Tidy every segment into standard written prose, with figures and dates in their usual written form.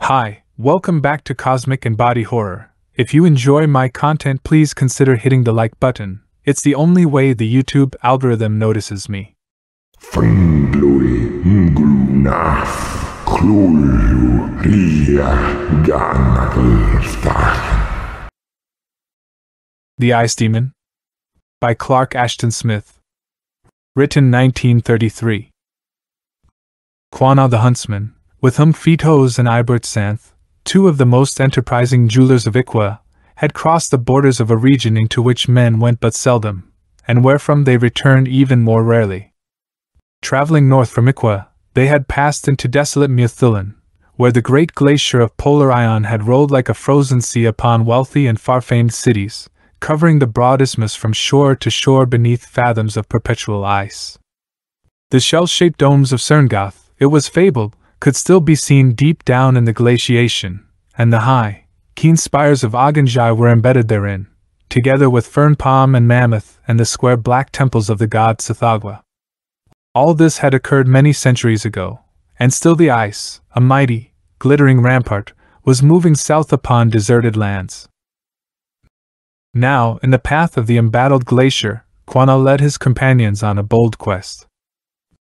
Hi, welcome back to Cosmic and Body Horror. If you enjoy my content, please consider hitting the like button. It's the only way the YouTube algorithm notices me. The Ice Demon by Clark Ashton Smith. Written 1933. Quanah the Huntsman, with whom Phaetos and Ibert Santh, two of the most enterprising jewelers of Ikwa, had crossed the borders of a region into which men went but seldom, and wherefrom they returned even more rarely. Traveling north from Ikwa, they had passed into desolate Muthulin, where the great glacier of polar Ion had rolled like a frozen sea upon wealthy and far-famed cities, covering the broad isthmus from shore to shore beneath fathoms of perpetual ice. The shell-shaped domes of Cerngoth, it was fabled, could still be seen deep down in the glaciation, and the high, keen spires of Aganjai were embedded therein, together with Fern Palm and Mammoth and the square black temples of the god Tsithagwa. All this had occurred many centuries ago, and still the ice, a mighty, glittering rampart, was moving south upon deserted lands. Now, in the path of the embattled glacier, Quanah led his companions on a bold quest.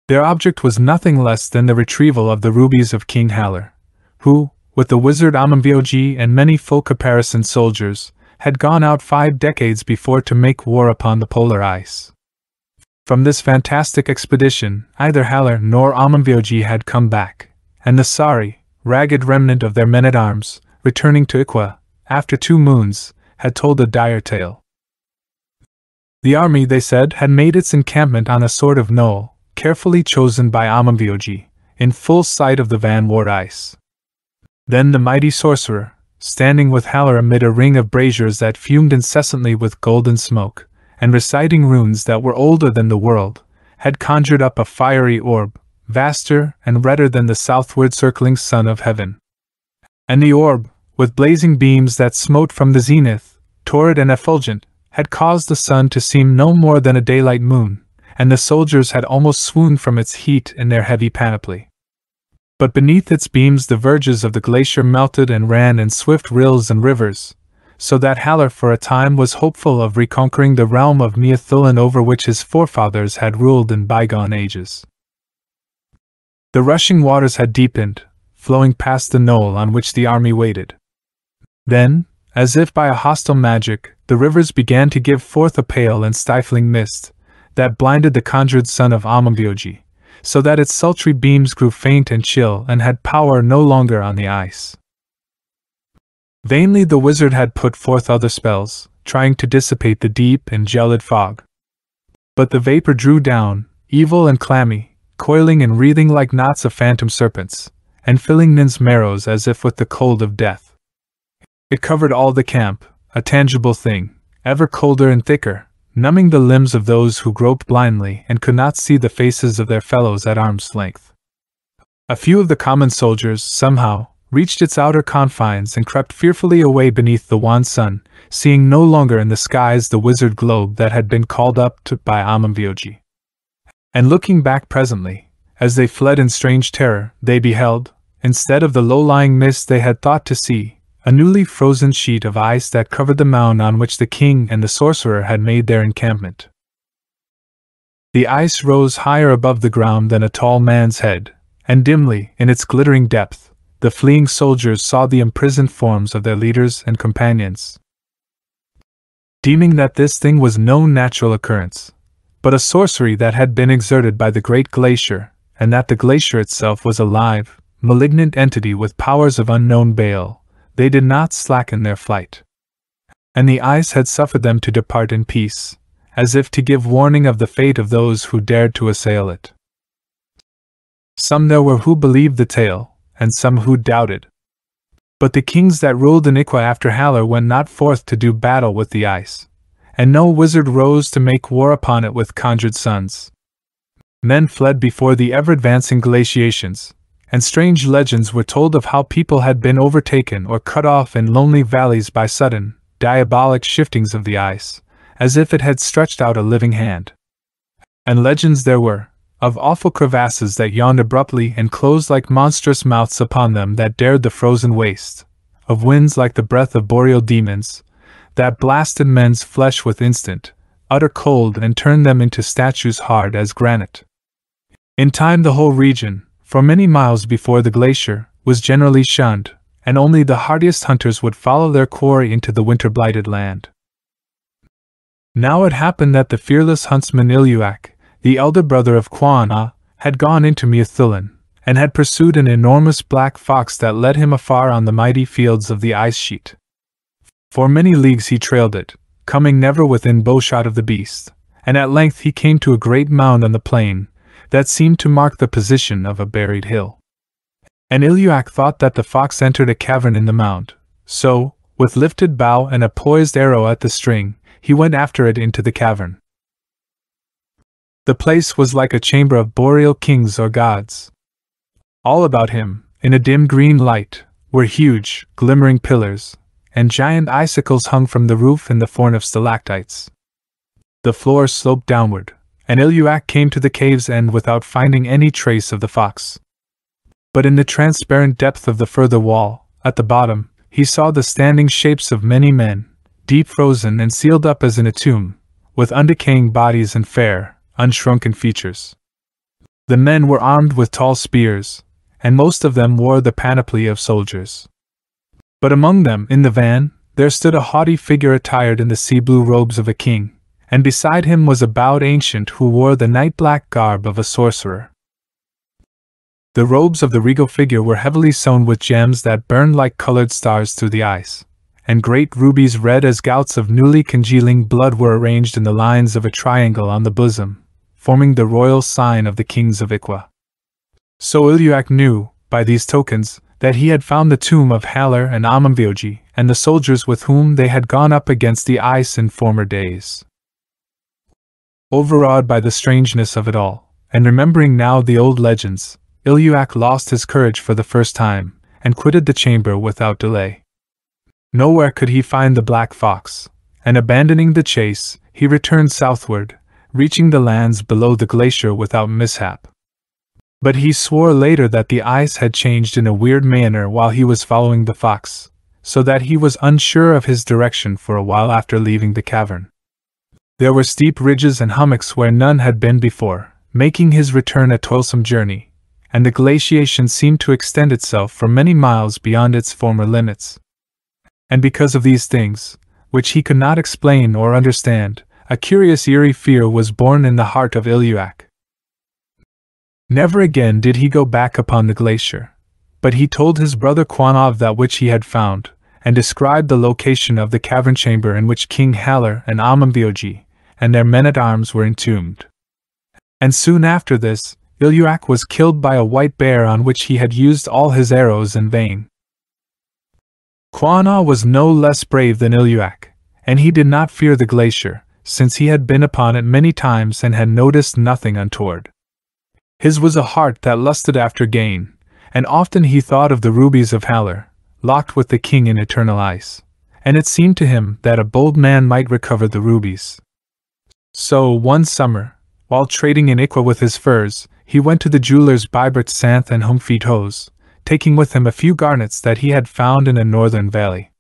Their object was nothing less than the retrieval of the rubies of King Haller, who, with the wizard Amamvioji and many full caparisoned soldiers, had gone out 5 decades before to make war upon the polar ice. From this fantastic expedition, neither Haller nor Amamvioji had come back, and the sorry, ragged remnant of their men-at-arms, returning to Ikwa, after 2 moons, had told a dire tale. The army, they said, had made its encampment on a sort of knoll, carefully chosen by Amamvioji, in full sight of the vanward ice. Then the mighty sorcerer, standing with Haller amid a ring of braziers that fumed incessantly with golden smoke, and reciting runes that were older than the world, had conjured up a fiery orb, vaster and redder than the southward circling sun of heaven. And the orb, with blazing beams that smote from the zenith, torrid and effulgent, had caused the sun to seem no more than a daylight moon, and the soldiers had almost swooned from its heat in their heavy panoply. But beneath its beams the verges of the glacier melted and ran in swift rills and rivers, so that Haller for a time was hopeful of reconquering the realm of Muthulin over which his forefathers had ruled in bygone ages. The rushing waters had deepened, flowing past the knoll on which the army waited. Then, as if by a hostile magic, the rivers began to give forth a pale and stifling mist, that blinded the conjured sun of Amamvioji, so that its sultry beams grew faint and chill and had power no longer on the ice. Vainly the wizard had put forth other spells, trying to dissipate the deep and gelid fog. But the vapor drew down, evil and clammy, coiling and wreathing like knots of phantom serpents, and filling men's marrows as if with the cold of death. It covered all the camp, a tangible thing, ever colder and thicker, numbing the limbs of those who groped blindly and could not see the faces of their fellows at arm's length. A few of the common soldiers, somehow, reached its outer confines and crept fearfully away beneath the wan sun, seeing no longer in the skies the wizard globe that had been called up by Amamvioji. And looking back presently, as they fled in strange terror, they beheld, instead of the low-lying mist they had thought to see, a newly frozen sheet of ice that covered the mound on which the king and the sorcerer had made their encampment. The ice rose higher above the ground than a tall man's head, and dimly, in its glittering depth, the fleeing soldiers saw the imprisoned forms of their leaders and companions. Deeming that this thing was no natural occurrence, but a sorcery that had been exerted by the great glacier, and that the glacier itself was a live, malignant entity with powers of unknown bale, they did not slacken their flight. And the ice had suffered them to depart in peace, as if to give warning of the fate of those who dared to assail it. Some there were who believed the tale, and some who doubted. But the kings that ruled in Ikwa after Haller went not forth to do battle with the ice, and no wizard rose to make war upon it with conjured suns. Men fled before the ever-advancing glaciations, and strange legends were told of how people had been overtaken or cut off in lonely valleys by sudden, diabolic shiftings of the ice, as if it had stretched out a living hand. And legends there were, of awful crevasses that yawned abruptly and closed like monstrous mouths upon them that dared the frozen waste, of winds like the breath of boreal demons, that blasted men's flesh with instant, utter cold and turned them into statues hard as granite. In time the whole region, for many miles before the glacier, was generally shunned, and only the hardiest hunters would follow their quarry into the winter-blighted land. Now it happened that the fearless huntsman Iluak, the elder brother of Quanah, had gone into Meathulin, and had pursued an enormous black fox that led him afar on the mighty fields of the ice sheet. For many leagues he trailed it, coming never within bowshot of the beast, and at length he came to a great mound on the plain, that seemed to mark the position of a buried hill. And Iluak thought that the fox entered a cavern in the mound, so, with lifted bow and a poised arrow at the string, he went after it into the cavern. The place was like a chamber of boreal kings or gods. All about him, in a dim green light, were huge, glimmering pillars, and giant icicles hung from the roof in the form of stalactites. The floor sloped downward, and Iluak came to the cave's end without finding any trace of the fox. But in the transparent depth of the further wall, at the bottom, he saw the standing shapes of many men, deep frozen and sealed up as in a tomb, with undecaying bodies and fair, unshrunken features. The men were armed with tall spears, and most of them wore the panoply of soldiers. But among them, in the van, there stood a haughty figure attired in the sea-blue robes of a king, and beside him was a bowed ancient who wore the night-black garb of a sorcerer. The robes of the regal figure were heavily sewn with gems that burned like colored stars through the ice, and great rubies red as gouts of newly congealing blood were arranged in the lines of a triangle on the bosom, forming the royal sign of the kings of Ikwa. So Iluak knew, by these tokens, that he had found the tomb of Halar and Amamvioji, and the soldiers with whom they had gone up against the ice in former days. Overawed by the strangeness of it all, and remembering now the old legends, Iluak lost his courage for the first time, and quitted the chamber without delay. Nowhere could he find the black fox, and abandoning the chase, he returned southward, reaching the lands below the glacier without mishap. But he swore later that the ice had changed in a weird manner while he was following the fox, so that he was unsure of his direction for a while after leaving the cavern. There were steep ridges and hummocks where none had been before, making his return a toilsome journey, and the glaciation seemed to extend itself for many miles beyond its former limits. And because of these things, which he could not explain or understand, a curious eerie fear was born in the heart of Iluak. Never again did he go back upon the glacier, but he told his brother Quanah of that which he had found, and described the location of the cavern chamber in which King Halar and Amamvioji and their men-at-arms were entombed. And soon after this, Iluak was killed by a white bear on which he had used all his arrows in vain. Quanah was no less brave than Iluak, and he did not fear the glacier, since he had been upon it many times and had noticed nothing untoward. His was a heart that lusted after gain, and often he thought of the rubies of Halar, locked with the king in eternal ice, and it seemed to him that a bold man might recover the rubies. So, one summer, while trading in Ikwa with his furs, he went to the jewelers Bibert Santh and Humfeet Hose, taking with him a few garnets that he had found in a northern valley.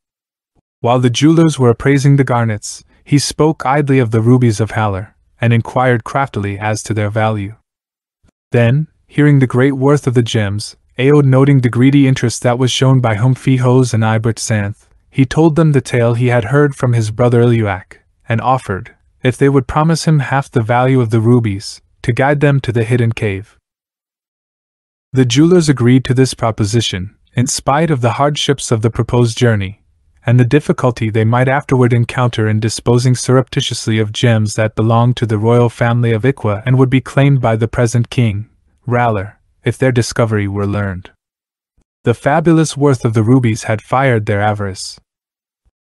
While the jewelers were appraising the garnets, he spoke idly of the rubies of Halar, and inquired craftily as to their value. Then, hearing the great worth of the gems, Aod noting the greedy interest that was shown by Humfeet Hose and Ibert Santh, he told them the tale he had heard from his brother Iluak, and offered, if they would promise him half the value of the rubies, to guide them to the hidden cave. The jewelers agreed to this proposition, in spite of the hardships of the proposed journey, and the difficulty they might afterward encounter in disposing surreptitiously of gems that belonged to the royal family of Ikwa and would be claimed by the present king, Ralar, if their discovery were learned. The fabulous worth of the rubies had fired their avarice.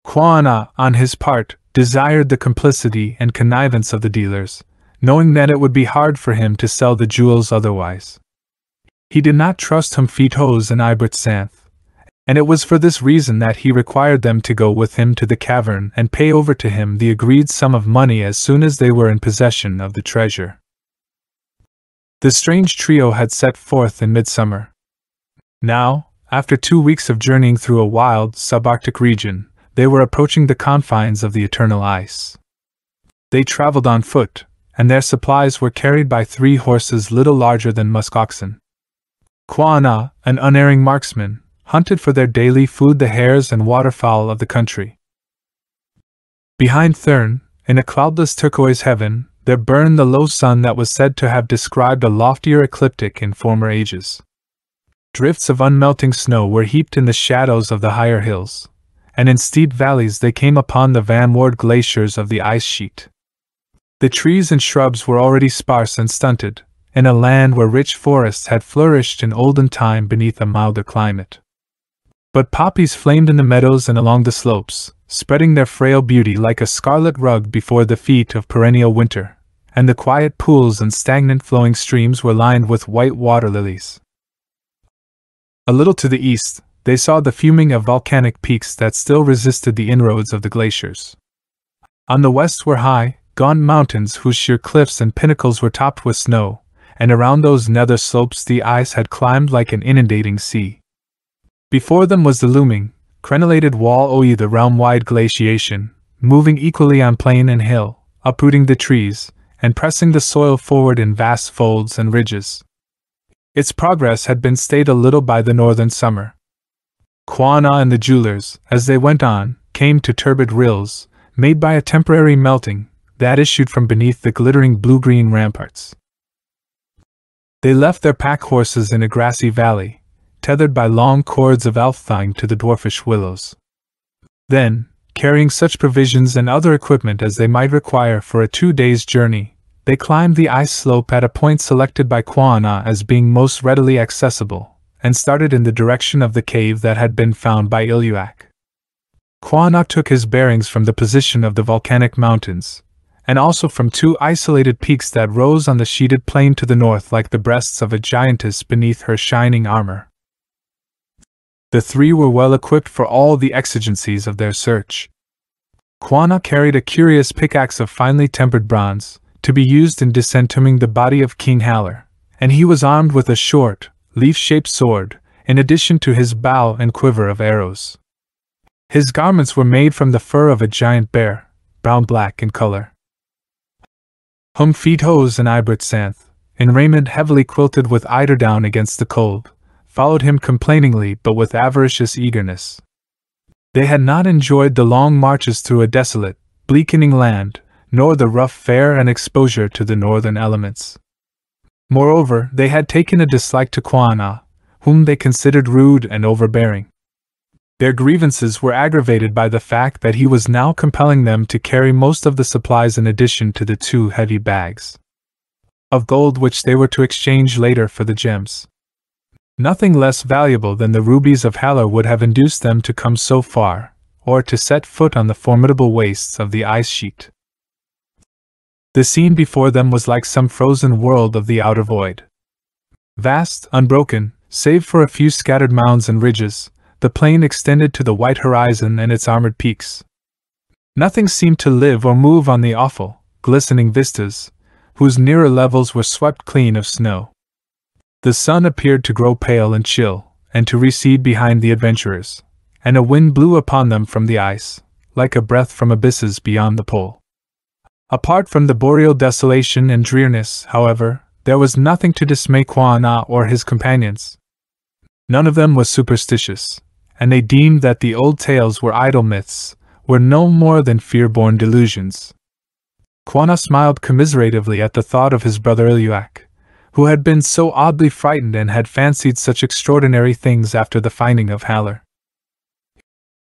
Quanah, on his part, desired the complicity and connivance of the dealers, knowing that it would be hard for him to sell the jewels otherwise. He did not trust Humfeet Hose and Ibert Santh, and it was for this reason that he required them to go with him to the cavern and pay over to him the agreed sum of money as soon as they were in possession of the treasure. The strange trio had set forth in midsummer. Now, after 2 weeks of journeying through a wild, subarctic region, they were approaching the confines of the eternal ice. They traveled on foot, and their supplies were carried by 3 horses little larger than musk oxen. Quanah, an unerring marksman, hunted for their daily food the hares and waterfowl of the country. Behind Thurn, in a cloudless turquoise heaven, there burned the low sun that was said to have described a loftier ecliptic in former ages. Drifts of unmelting snow were heaped in the shadows of the higher hills, and in steep valleys they came upon the vanward glaciers of the ice sheet. The trees and shrubs were already sparse and stunted, in a land where rich forests had flourished in olden time beneath a milder climate. But poppies flamed in the meadows and along the slopes, spreading their frail beauty like a scarlet rug before the feet of perennial winter, and the quiet pools and stagnant flowing streams were lined with white water lilies. A little to the east, they saw the fuming of volcanic peaks that still resisted the inroads of the glaciers. On the west were high, gaunt mountains whose sheer cliffs and pinnacles were topped with snow, and around those nether slopes the ice had climbed like an inundating sea. Before them was the looming, crenellated wall o' the realm-wide glaciation, moving equally on plain and hill, uprooting the trees, and pressing the soil forward in vast folds and ridges. Its progress had been stayed a little by the northern summer. Quanah and the jewelers, as they went on, came to turbid rills, made by a temporary melting, that issued from beneath the glittering blue-green ramparts. They left their pack horses in a grassy valley, tethered by long cords of elfthine to the dwarfish willows. Then, carrying such provisions and other equipment as they might require for a 2 days' journey, they climbed the ice slope at a point selected by Quanah as being most readily accessible, and started in the direction of the cave that had been found by Iluak. Quanah took his bearings from the position of the volcanic mountains, and also from 2 isolated peaks that rose on the sheeted plain to the north like the breasts of a giantess beneath her shining armor. The 3 were well equipped for all the exigencies of their search. Quanah carried a curious pickaxe of finely tempered bronze, to be used in disentombing the body of King Halar, and he was armed with a short, leaf-shaped sword, in addition to his bow and quiver of arrows. His garments were made from the fur of a giant bear, brown-black in color. Feet hose and Ibrit Santh, in raiment heavily quilted with eiderdown against the cold, followed him complainingly but with avaricious eagerness. They had not enjoyed the long marches through a desolate, bleakening land, nor the rough fare and exposure to the northern elements. Moreover, they had taken a dislike to Quanah, whom they considered rude and overbearing. Their grievances were aggravated by the fact that he was now compelling them to carry most of the supplies in addition to the 2 heavy bags of gold which they were to exchange later for the gems. Nothing less valuable than the rubies of Halar would have induced them to come so far, or to set foot on the formidable wastes of the ice sheet. The scene before them was like some frozen world of the outer void. Vast, unbroken, save for a few scattered mounds and ridges, the plain extended to the white horizon and its armored peaks. Nothing seemed to live or move on the awful, glistening vistas, whose nearer levels were swept clean of snow. The sun appeared to grow pale and chill, and to recede behind the adventurers, and a wind blew upon them from the ice, like a breath from abysses beyond the pole. Apart from the boreal desolation and drearness, however, there was nothing to dismay Quanah or his companions. None of them was superstitious, and they deemed that the old tales were idle myths, were no more than fear-born delusions. Quanah smiled commiseratively at the thought of his brother Iluak, who had been so oddly frightened and had fancied such extraordinary things after the finding of Halar.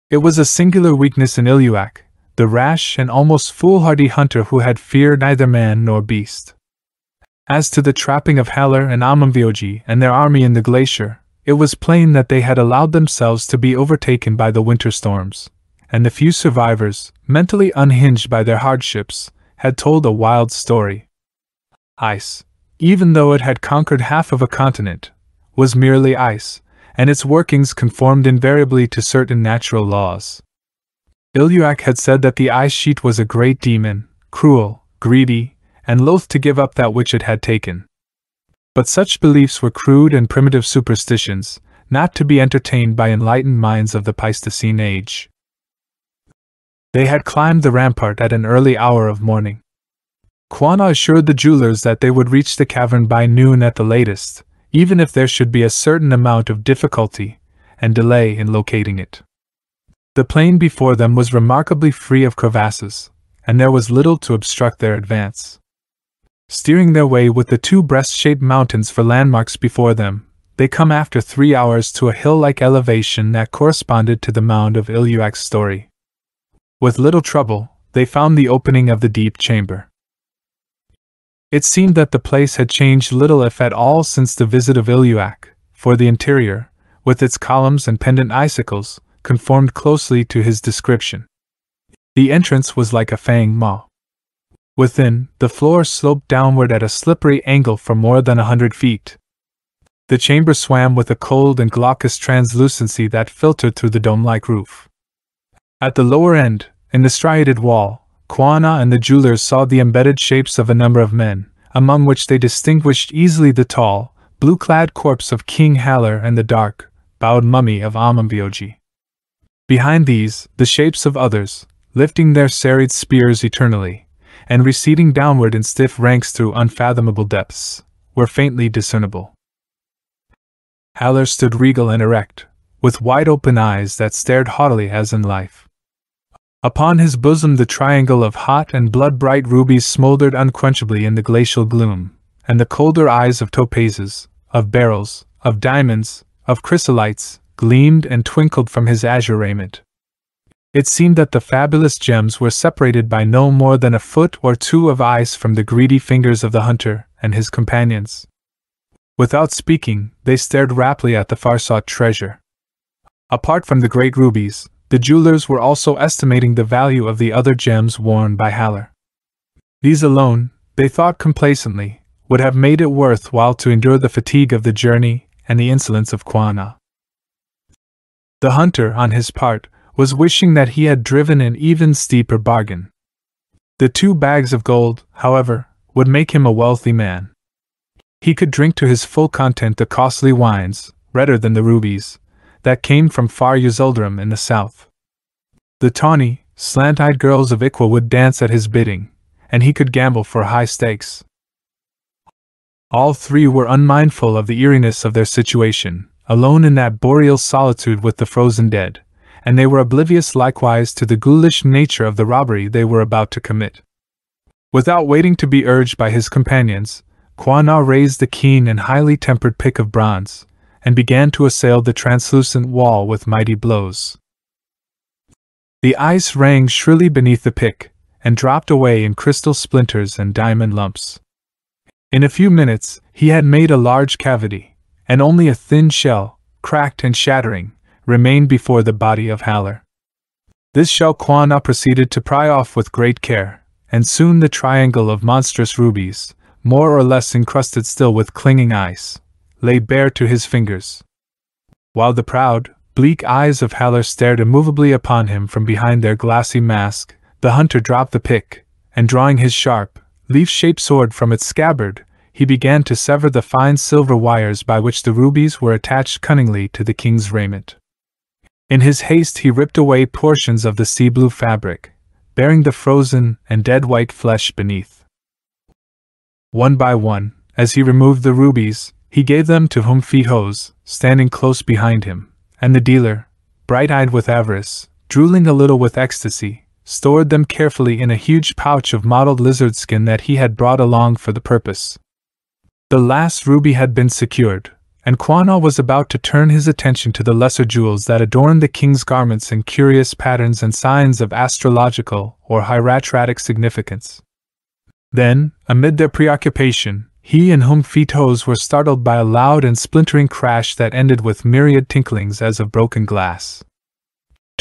It was a singular weakness in Iluak, the rash and almost foolhardy hunter who had feared neither man nor beast. As to the trapping of Halar and Amamvioji and their army in the glacier, it was plain that they had allowed themselves to be overtaken by the winter storms, and the few survivors, mentally unhinged by their hardships, had told a wild story. Ice, even though it had conquered half of a continent, was merely ice, and its workings conformed invariably to certain natural laws. Iluak had said that the ice sheet was a great demon, cruel, greedy, and loath to give up that which it had taken. But such beliefs were crude and primitive superstitions, not to be entertained by enlightened minds of the Pleistocene age. They had climbed the rampart at an early hour of morning. Quanah assured the jewelers that they would reach the cavern by noon at the latest, even if there should be a certain amount of difficulty and delay in locating it. The plain before them was remarkably free of crevasses, and there was little to obstruct their advance. Steering their way with the two breast-shaped mountains for landmarks before them, they come after 3 hours to a hill-like elevation that corresponded to the mound of Iluac's story. With little trouble, they found the opening of the deep chamber. It seemed that the place had changed little if at all since the visit of Iluac, for the interior, with its columns and pendant icicles, conformed closely to his description. The entrance was like a fanged maw. Within, the floor sloped downward at a slippery angle for more than 100 feet. The chamber swam with a cold and glaucous translucency that filtered through the dome-like roof. At the lower end, in the striated wall, Quanah and the jewelers saw the embedded shapes of a number of men, among which they distinguished easily the tall, blue-clad corpse of King Halar and the dark, bowed mummy of Amambioji. Behind these, the shapes of others, lifting their serried spears eternally, and receding downward in stiff ranks through unfathomable depths, were faintly discernible. Halar stood regal and erect, with wide-open eyes that stared haughtily as in life. Upon his bosom the triangle of hot and blood-bright rubies smoldered unquenchably in the glacial gloom, and the colder eyes of topazes, of beryls, of diamonds, of chrysolites, gleamed and twinkled from his azure raiment. It seemed that the fabulous gems were separated by no more than a foot or two of ice from the greedy fingers of the hunter and his companions. Without speaking, they stared raptly at the far-sought treasure. Apart from the great rubies, the jewelers were also estimating the value of the other gems worn by Halar. These alone, they thought complacently, would have made it worth while to endure the fatigue of the journey and the insolence of Quanah. The hunter, on his part, was wishing that he had driven an even steeper bargain. The 2 bags of gold, however, would make him a wealthy man. He could drink to his full content the costly wines, redder than the rubies, that came from far Uzuldrum in the south. The tawny, slant-eyed girls of Iqua would dance at his bidding, and he could gamble for high stakes. All 3 were unmindful of the eeriness of their situation, alone in that boreal solitude with the frozen dead, and they were oblivious likewise to the ghoulish nature of the robbery they were about to commit. Without waiting to be urged by his companions, Quanah raised the keen and highly tempered pick of bronze, and began to assail the translucent wall with mighty blows. The ice rang shrilly beneath the pick, and dropped away in crystal splinters and diamond lumps. In a few minutes, he had made a large cavity, and only a thin shell, cracked and shattering, remained before the body of Halar. This shell Quanah proceeded to pry off with great care, and soon the triangle of monstrous rubies, more or less encrusted still with clinging ice, lay bare to his fingers. While the proud, bleak eyes of Halar stared immovably upon him from behind their glassy mask, the hunter dropped the pick, and drawing his sharp, leaf-shaped sword from its scabbard, he began to sever the fine silver wires by which the rubies were attached cunningly to the king's raiment. In his haste he ripped away portions of the sea-blue fabric, bearing the frozen and dead-white flesh beneath. One by one, as he removed the rubies, he gave them to Humfi-Hos, standing close behind him, and the dealer, bright-eyed with avarice, drooling a little with ecstasy, stored them carefully in a huge pouch of mottled lizard skin that he had brought along for the purpose. The last ruby had been secured, and Quanah was about to turn his attention to the lesser jewels that adorned the king's garments in curious patterns and signs of astrological or hieratic significance. Then, amid their preoccupation, he and Humfi-Hos were startled by a loud and splintering crash that ended with myriad tinklings as of broken glass.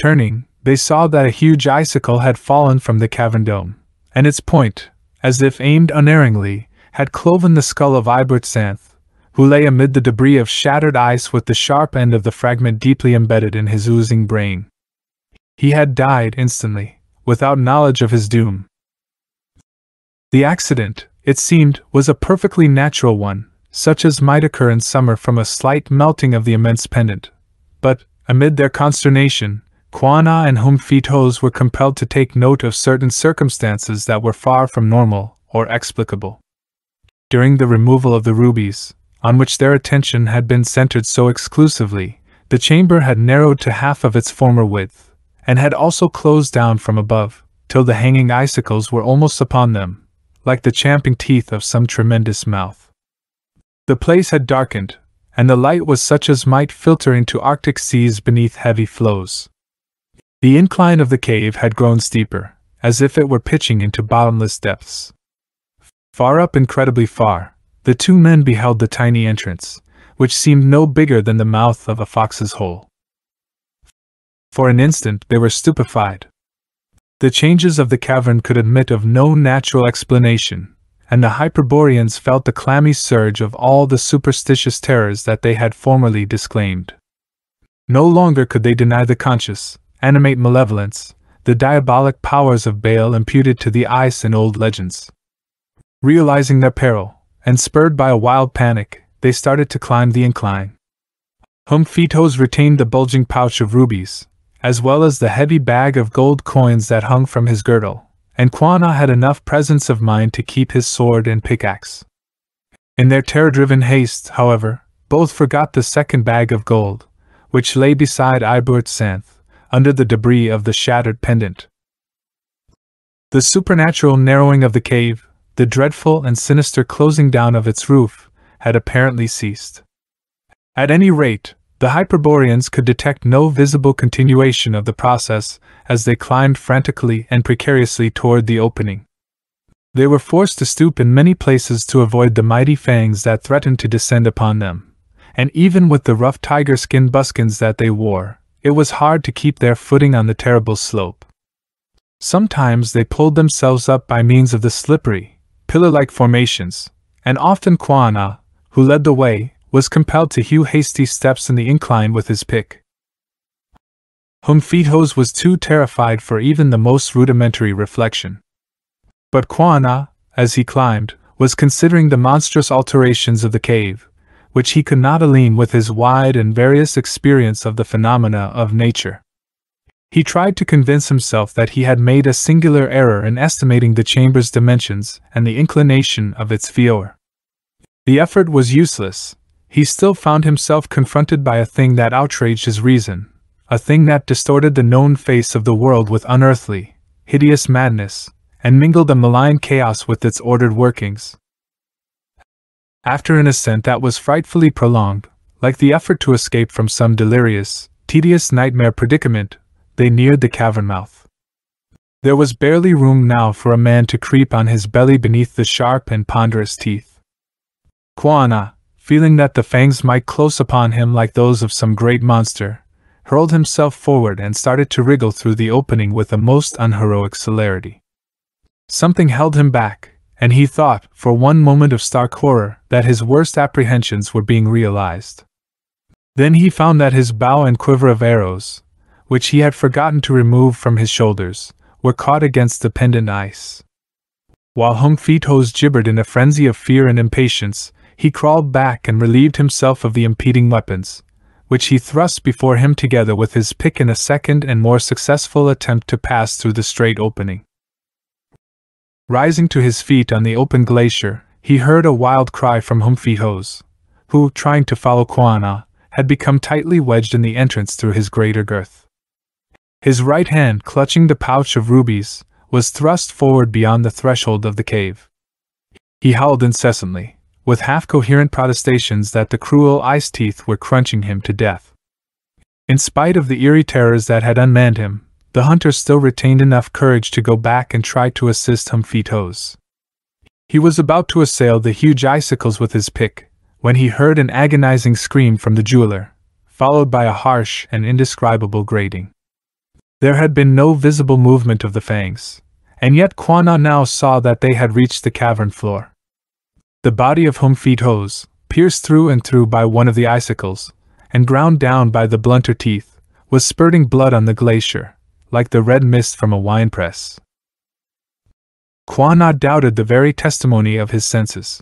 Turning, they saw that a huge icicle had fallen from the cavern dome, and its point, as if aimed unerringly, had cloven the skull of Ibertsanth, who lay amid the debris of shattered ice with the sharp end of the fragment deeply embedded in his oozing brain. He had died instantly, without knowledge of his doom. The accident, it seemed, was a perfectly natural one, such as might occur in summer from a slight melting of the immense pendant. But, amid their consternation, Kwannon and Humfitos were compelled to take note of certain circumstances that were far from normal or explicable. During the removal of the rubies, on which their attention had been centered so exclusively, the chamber had narrowed to half of its former width, and had also closed down from above, till the hanging icicles were almost upon them, like the champing teeth of some tremendous mouth. The place had darkened, and the light was such as might filter into Arctic seas beneath heavy floes. The incline of the cave had grown steeper, as if it were pitching into bottomless depths. Far up, incredibly far, the two men beheld the tiny entrance, which seemed no bigger than the mouth of a fox's hole. For an instant they were stupefied. The changes of the cavern could admit of no natural explanation, and the Hyperboreans felt the clammy surge of all the superstitious terrors that they had formerly disclaimed. No longer could they deny the conscious, animate malevolence, the diabolic powers of Baal imputed to the ice in old legends. Realizing their peril, and spurred by a wild panic, they started to climb the incline. Humfitos retained the bulging pouch of rubies, as well as the heavy bag of gold coins that hung from his girdle, and Kwannon had enough presence of mind to keep his sword and pickaxe. In their terror-driven haste, however, both forgot the second bag of gold, which lay beside Iburt's Santh, under the debris of the shattered pendant. The supernatural narrowing of the cave, the dreadful and sinister closing down of its roof, had apparently ceased. At any rate, the Hyperboreans could detect no visible continuation of the process as they climbed frantically and precariously toward the opening. They were forced to stoop in many places to avoid the mighty fangs that threatened to descend upon them, and even with the rough tiger-skin buskins that they wore, it was hard to keep their footing on the terrible slope. Sometimes they pulled themselves up by means of the slippery, pillar-like formations, and often Kwannon, who led the way, was compelled to hew hasty steps in the incline with his pick. Humfitos was too terrified for even the most rudimentary reflection. But Kwannon, as he climbed, was considering the monstrous alterations of the cave, which he could not align with his wide and various experience of the phenomena of nature. He tried to convince himself that he had made a singular error in estimating the chamber's dimensions and the inclination of its viewer. The effort was useless. He still found himself confronted by a thing that outraged his reason, a thing that distorted the known face of the world with unearthly, hideous madness, and mingled a malign chaos with its ordered workings. After an ascent that was frightfully prolonged, like the effort to escape from some delirious, tedious nightmare predicament, they neared the cavern mouth. There was barely room now for a man to creep on his belly beneath the sharp and ponderous teeth. Kwannon, feeling that the fangs might close upon him like those of some great monster, hurled himself forward and started to wriggle through the opening with a most unheroic celerity. Something held him back, and he thought, for one moment of stark horror, that his worst apprehensions were being realized. Then he found that his bow and quiver of arrows, which he had forgotten to remove from his shoulders, were caught against the pendant ice. While Humfitos gibbered in a frenzy of fear and impatience, he crawled back and relieved himself of the impeding weapons, which he thrust before him together with his pick in a second and more successful attempt to pass through the straight opening. Rising to his feet on the open glacier, he heard a wild cry from Humfitos, who, trying to follow Kwannon, had become tightly wedged in the entrance through his greater girth. His right hand, clutching the pouch of rubies, was thrust forward beyond the threshold of the cave. He howled incessantly, with half-coherent protestations that the cruel ice teeth were crunching him to death. In spite of the eerie terrors that had unmanned him, the hunter still retained enough courage to go back and try to assist Humfitos. He was about to assail the huge icicles with his pick, when he heard an agonizing scream from the jeweler, followed by a harsh and indescribable grating. There had been no visible movement of the fangs, and yet Kwannon now saw that they had reached the cavern floor. The body of Humfitos, pierced through and through by one of the icicles, and ground down by the blunter teeth, was spurting blood on the glacier, like the red mist from a winepress. Kwannon doubted the very testimony of his senses.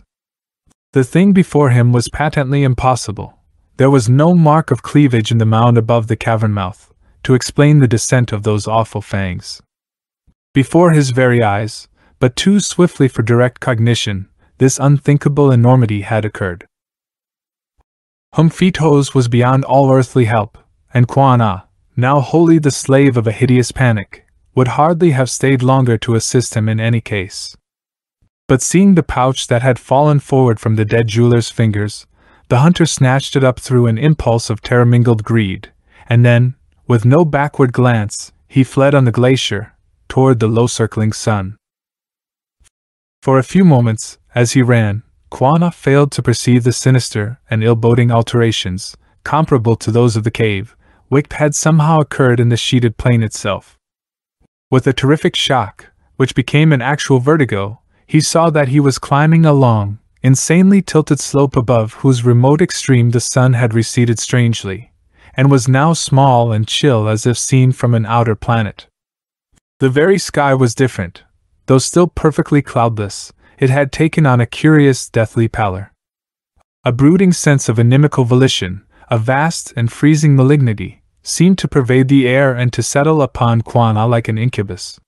The thing before him was patently impossible. There was no mark of cleavage in the mound above the cavern mouth, to explain the descent of those awful fangs. Before his very eyes, but too swiftly for direct cognition, this unthinkable enormity had occurred. Humfitos was beyond all earthly help, and Kwan'aa, now wholly the slave of a hideous panic, would hardly have stayed longer to assist him in any case. But seeing the pouch that had fallen forward from the dead jeweler's fingers, the hunter snatched it up through an impulse of terror-mingled greed, and then, with no backward glance, he fled on the glacier, toward the low-circling sun. For a few moments, as he ran, Kwan'aa failed to perceive the sinister and ill-boding alterations, comparable to those of the cave, which had somehow occurred in the sheeted plain itself. With a terrific shock, which became an actual vertigo, he saw that he was climbing a long, insanely tilted slope above whose remote extreme the sun had receded strangely, and was now small and chill as if seen from an outer planet. The very sky was different. Though still perfectly cloudless, it had taken on a curious deathly pallor. A brooding sense of inimical volition, a vast and freezing malignity, seemed to pervade the air and to settle upon Kwan'aa like an incubus.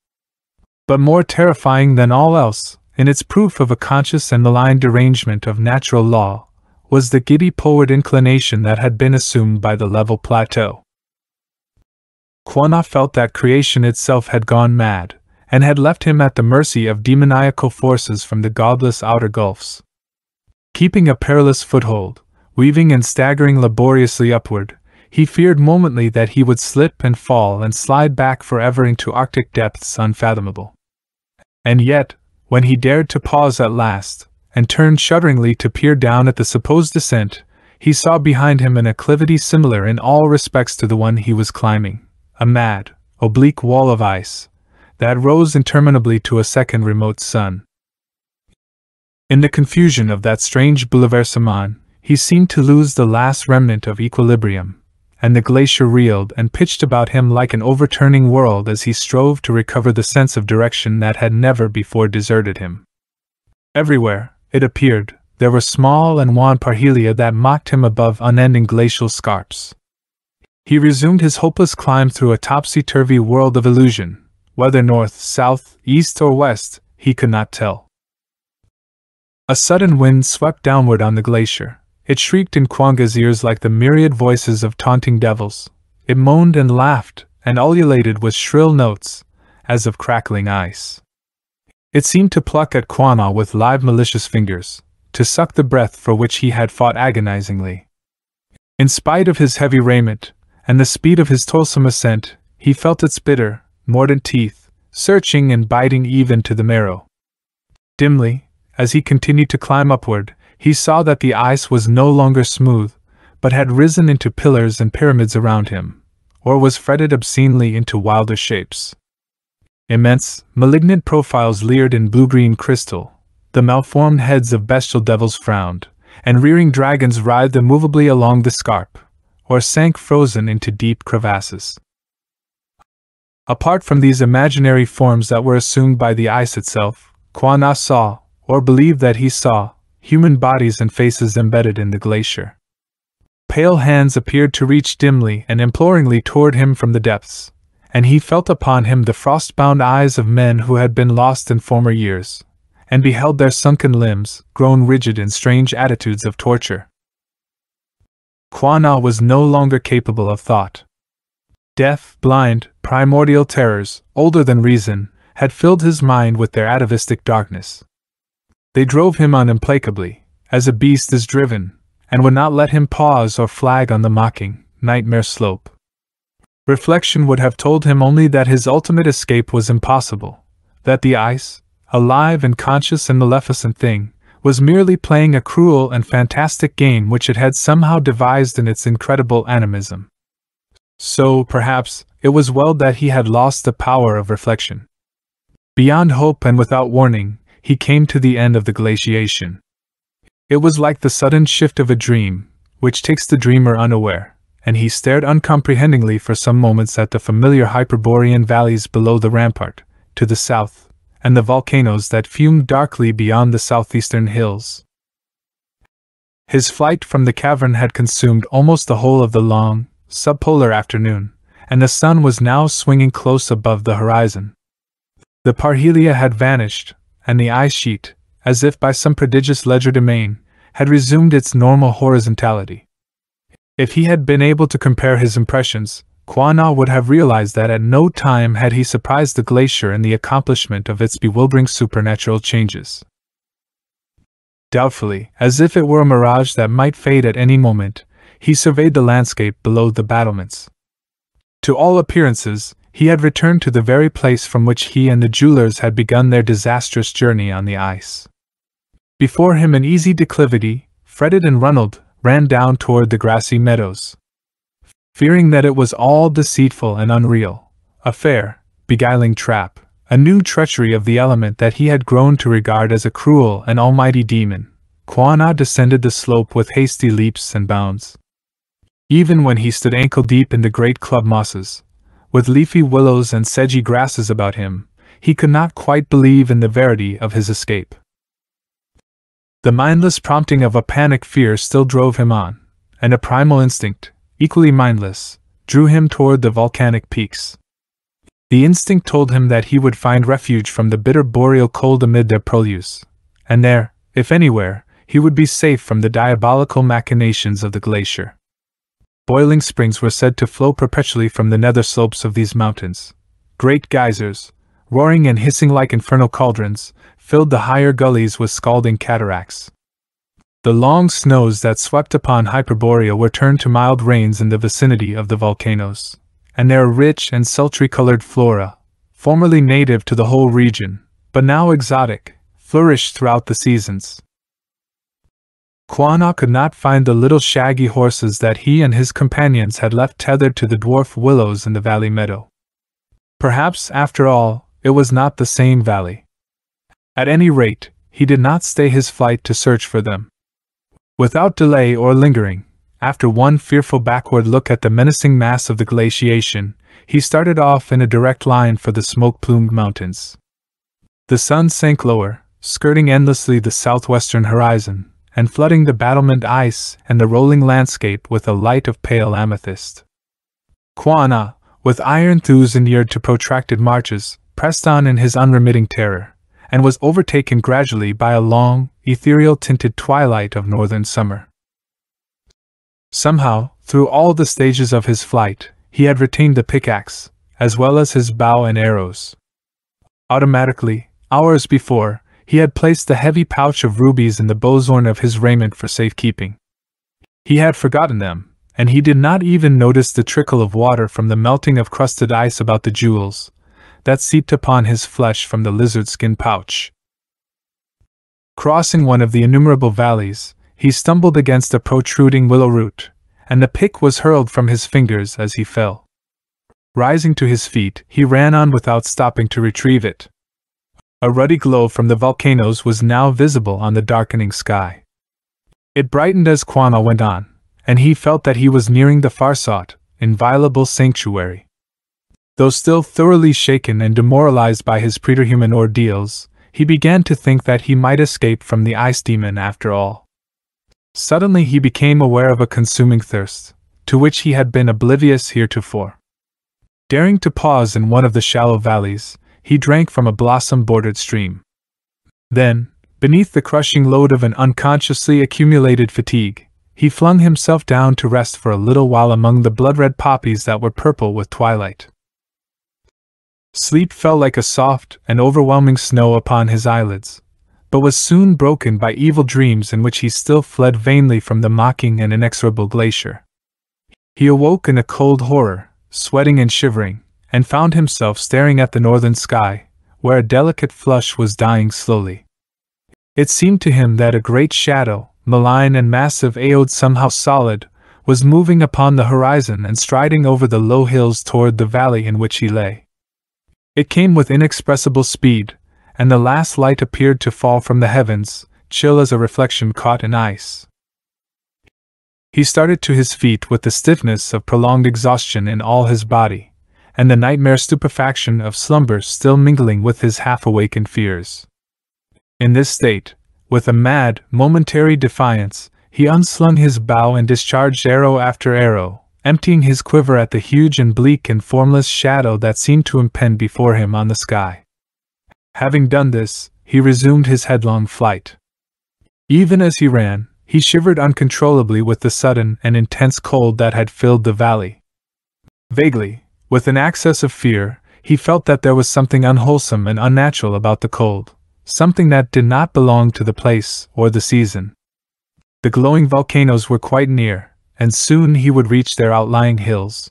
But more terrifying than all else, in its proof of a conscious and malign derangement of natural law, was the giddy poleward inclination that had been assumed by the level plateau. Kwan'aa felt that creation itself had gone mad, and had left him at the mercy of demoniacal forces from the godless outer gulfs. Keeping a perilous foothold, weaving and staggering laboriously upward, he feared momently that he would slip and fall and slide back forever into Arctic depths unfathomable. And yet, when he dared to pause at last, and turned shudderingly to peer down at the supposed descent, he saw behind him an acclivity similar in all respects to the one he was climbing, a mad, oblique wall of ice, that rose interminably to a second remote sun. In the confusion of that strange bouleversement, he seemed to lose the last remnant of equilibrium, and the glacier reeled and pitched about him like an overturning world as he strove to recover the sense of direction that had never before deserted him. Everywhere, it appeared, there were small and wan parhelia that mocked him above unending glacial scarps. He resumed his hopeless climb through a topsy-turvy world of illusion. Whether north, south, east, or west, he could not tell. A sudden wind swept downward on the glacier. It shrieked in Kwan'aa's ears like the myriad voices of taunting devils. It moaned and laughed, and ululated with shrill notes, as of crackling ice. It seemed to pluck at Kwan'aa with live malicious fingers, to suck the breath for which he had fought agonizingly. In spite of his heavy raiment, and the speed of his toilsome ascent, he felt its bitter, mordant teeth, searching and biting even to the marrow. Dimly, as he continued to climb upward, he saw that the ice was no longer smooth, but had risen into pillars and pyramids around him, or was fretted obscenely into wilder shapes. Immense, malignant profiles leered in blue-green crystal, the malformed heads of bestial devils frowned, and rearing dragons writhed immovably along the scarp, or sank frozen into deep crevasses. Apart from these imaginary forms that were assumed by the ice itself, Kwan'aa saw, or believed that he saw, human bodies and faces embedded in the glacier. Pale hands appeared to reach dimly and imploringly toward him from the depths, and he felt upon him the frost-bound eyes of men who had been lost in former years, and beheld their sunken limbs, grown rigid in strange attitudes of torture. Kwan'aa was no longer capable of thought. Deaf, blind, primordial terrors, older than reason, had filled his mind with their atavistic darkness. They drove him on implacably, as a beast is driven, and would not let him pause or flag on the mocking, nightmare slope. Reflection would have told him only that his ultimate escape was impossible, that the ice, alive and conscious and maleficent thing, was merely playing a cruel and fantastic game which it had somehow devised in its incredible animism. So, perhaps, it was well that he had lost the power of reflection. Beyond hope and without warning, he came to the end of the glaciation. It was like the sudden shift of a dream, which takes the dreamer unaware, and he stared uncomprehendingly for some moments at the familiar Hyperborean valleys below the rampart, to the south, and the volcanoes that fumed darkly beyond the southeastern hills. His flight from the cavern had consumed almost the whole of the long, subpolar afternoon, and the sun was now swinging close above the horizon. The parhelia had vanished, and the ice sheet, as if by some prodigious legerdemain, had resumed its normal horizontality. If he had been able to compare his impressions, Quanah would have realized that at no time had he surprised the glacier in the accomplishment of its bewildering supernatural changes. Doubtfully, as if it were a mirage that might fade at any moment, he surveyed the landscape below the battlements. To all appearances, he had returned to the very place from which he and the jewelers had begun their disastrous journey on the ice. Before him an easy declivity, fretted and runneled, ran down toward the grassy meadows. Fearing that it was all deceitful and unreal, a fair, beguiling trap, a new treachery of the element that he had grown to regard as a cruel and almighty demon, Quanah descended the slope with hasty leaps and bounds. Even when he stood ankle-deep in the great club mosses, with leafy willows and sedgy grasses about him, he could not quite believe in the verity of his escape. The mindless prompting of a panic fear still drove him on, and a primal instinct, equally mindless, drew him toward the volcanic peaks. The instinct told him that he would find refuge from the bitter boreal cold amid their purlieus, and there, if anywhere, he would be safe from the diabolical machinations of the glacier. Boiling springs were said to flow perpetually from the nether slopes of these mountains. Great geysers, roaring and hissing like infernal cauldrons, filled the higher gullies with scalding cataracts. The long snows that swept upon Hyperborea were turned to mild rains in the vicinity of the volcanoes, and their rich and sultry-colored flora, formerly native to the whole region, but now exotic, flourished throughout the seasons. Quanah could not find the little shaggy horses that he and his companions had left tethered to the dwarf willows in the valley meadow. Perhaps, after all, it was not the same valley. At any rate, he did not stay his flight to search for them. Without delay or lingering, after one fearful backward look at the menacing mass of the glaciation, he started off in a direct line for the smoke-plumed mountains. The sun sank lower, skirting endlessly the southwestern horizon, and flooding the battlement ice and the rolling landscape with a light of pale amethyst. Quanah, with iron thews inured to protracted marches, pressed on in his unremitting terror, and was overtaken gradually by a long, ethereal-tinted twilight of northern summer. Somehow, through all the stages of his flight, he had retained the pickaxe, as well as his bow and arrows. Automatically, hours before, he had placed the heavy pouch of rubies in the bowshorn of his raiment for safekeeping. He had forgotten them, and he did not even notice the trickle of water from the melting of crusted ice about the jewels that seeped upon his flesh from the lizard skin pouch. Crossing one of the innumerable valleys, he stumbled against a protruding willow root, and the pick was hurled from his fingers as he fell. Rising to his feet, he ran on without stopping to retrieve it. A ruddy glow from the volcanoes was now visible on the darkening sky. It brightened as Quanah went on, and he felt that he was nearing the far-sought, inviolable sanctuary. Though still thoroughly shaken and demoralized by his preterhuman ordeals, he began to think that he might escape from the ice demon after all. Suddenly he became aware of a consuming thirst, to which he had been oblivious heretofore. Daring to pause in one of the shallow valleys, he drank from a blossom-bordered stream. Then, beneath the crushing load of an unconsciously accumulated fatigue, he flung himself down to rest for a little while among the blood-red poppies that were purple with twilight. Sleep fell like a soft and overwhelming snow upon his eyelids, but was soon broken by evil dreams in which he still fled vainly from the mocking and inexorable glacier. He awoke in a cold horror, sweating and shivering, and found himself staring at the northern sky, where a delicate flush was dying slowly. It seemed to him that a great shadow, malign and massive, aeod somehow solid, was moving upon the horizon and striding over the low hills toward the valley in which he lay. It came with inexpressible speed, and the last light appeared to fall from the heavens, chill as a reflection caught in ice. He started to his feet with the stiffness of prolonged exhaustion in all his body, and the nightmare stupefaction of slumber still mingling with his half-awakened fears. In this state, with a mad, momentary defiance, he unslung his bow and discharged arrow after arrow, emptying his quiver at the huge and bleak and formless shadow that seemed to impend before him on the sky. Having done this, he resumed his headlong flight. Even as he ran, he shivered uncontrollably with the sudden and intense cold that had filled the valley. Vaguely, with an access of fear, he felt that there was something unwholesome and unnatural about the cold, something that did not belong to the place or the season. The glowing volcanoes were quite near, and soon he would reach their outlying hills.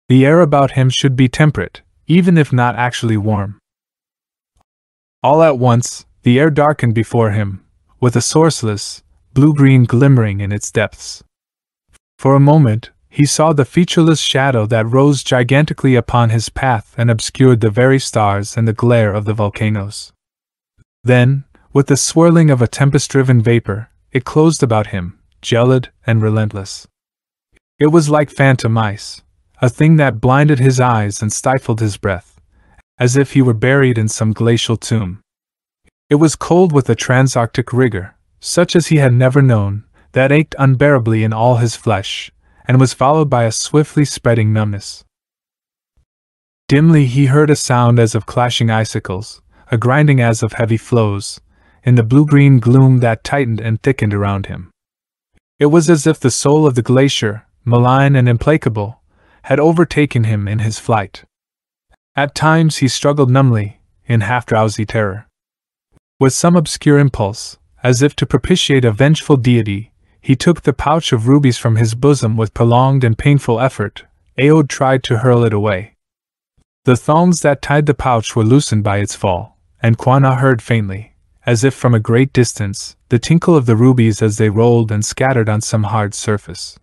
The air about him should be temperate, even if not actually warm. All at once, the air darkened before him, with a sourceless, blue-green glimmering in its depths. For a moment, he saw the featureless shadow that rose gigantically upon his path and obscured the very stars and the glare of the volcanoes. Then, with the swirling of a tempest-driven vapor, it closed about him, gelid and relentless. It was like phantom ice, a thing that blinded his eyes and stifled his breath, as if he were buried in some glacial tomb. It was cold with a transarctic rigor, such as he had never known, that ached unbearably in all his flesh, and was followed by a swiftly spreading numbness. Dimly he heard a sound as of clashing icicles, a grinding as of heavy floes, in the blue-green gloom that tightened and thickened around him. It was as if the soul of the glacier, malign and implacable, had overtaken him in his flight. At times he struggled numbly, in half-drowsy terror. With some obscure impulse, as if to propitiate a vengeful deity, he took the pouch of rubies from his bosom with prolonged and painful effort. Aod tried to hurl it away. The thongs that tied the pouch were loosened by its fall, and Quanah heard faintly, as if from a great distance, the tinkle of the rubies as they rolled and scattered on some hard surface.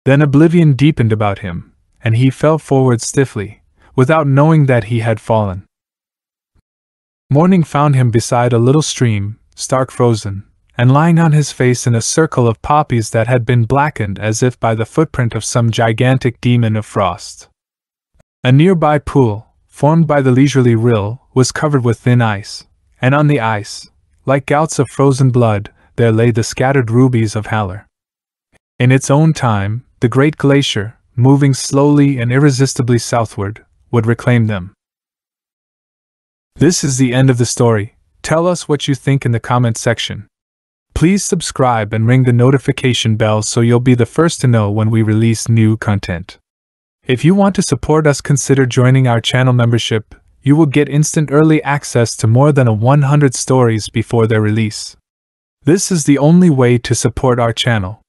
Then oblivion deepened about him, and he fell forward stiffly, without knowing that he had fallen. Morning found him beside a little stream, stark frozen, and lying on his face in a circle of poppies that had been blackened as if by the footprint of some gigantic demon of frost. A nearby pool, formed by the leisurely rill, was covered with thin ice, and on the ice, like gouts of frozen blood, there lay the scattered rubies of Haller. In its own time, the great glacier, moving slowly and irresistibly southward, would reclaim them. This is the end of the story. Tell us what you think in the comment section. Please subscribe and ring the notification bell so you'll be the first to know when we release new content. If you want to support us, consider joining our channel membership. You will get instant early access to more than 100 stories before their release. This is the only way to support our channel.